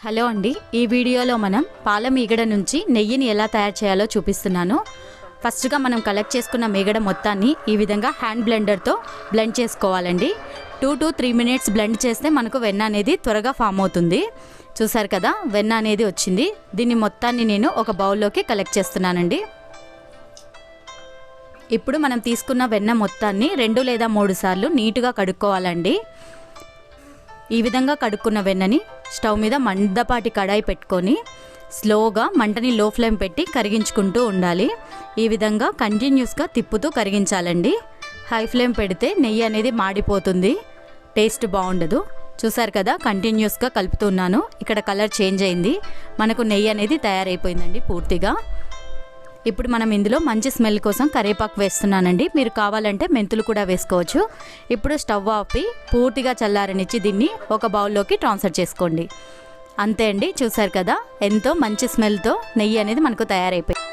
Hello అండి, ఈ వీడియోలో మనం పాల మీగడ నుంచి నెయ్యిని ఎలా తయారు చేయాలో చూపిస్తున్నాను. ఫస్ట్గా మనం కలెక్ట్ చేసుకున్న మీగడ మొత్తాన్ని ఈ విధంగా హ్యాండ్ బ్లెండర్తో బ్లెండ్ చేసుకోవాలండి. 2 to 3 minutes బ్లెండ్ చేస్తే మనకు వెన్న అనేది త్వరగా ఫామ్ అవుతుంది. చూసారు కదా, వెన్న అనేది వచ్చింది. దీన్ని మొత్తాన్ని నేను ఒక బౌల్లోకి కలెక్ట్ చేస్తున్నానండి. ఇప్పుడు మనం తీసుకున్న వెన్న మొత్తాన్ని 2 లేదా 3 సార్లు నీట్గా కడుక్కోవాలండి. ఈ విధంగా కడుక్కున్న వెన్నని స్టవ్ మీద మందపాటి కడాయి పెట్టుకొని స్లోగా మంటని లో ఫ్లేమ్ పెట్టి కరిగించుకుంటూ ఉండాలి. ఈ విధంగా కంటిన్యూస్గా తిప్పుతూ కరిగించాలండి. హై ఫ్లేమ్ పెడితే నెయ్యి అనేది మాడిపోతుంది, టేస్ట్ బాగుండదు. చూసారు కదా, కంటిన్యూస్గా కలుపుతున్నాను. ఇక్కడ కలర్ చేంజ్ అయింది, మనకు నెయ్యి అనేది తయారైపోయిందండి పూర్తిగా. ఇప్పుడు మనం ఇందులో మంచి స్మెల్ కోసం కరివేపాకు వేస్తున్నానండి. మీరు కావాలంటే మెంతులు కూడా వేసుకోవచ్చు. ఇప్పుడు స్టవ్ ఆపి పూర్తిగా చల్లారనిచ్చి దీన్ని ఒక బౌల్లోకి ట్రాన్స్ఫర్ చేసుకోండి. అంతే అండి, చూసారు కదా, ఎంతో మంచి స్మెల్తో నెయ్యి అనేది మనకు తయారైపోయింది.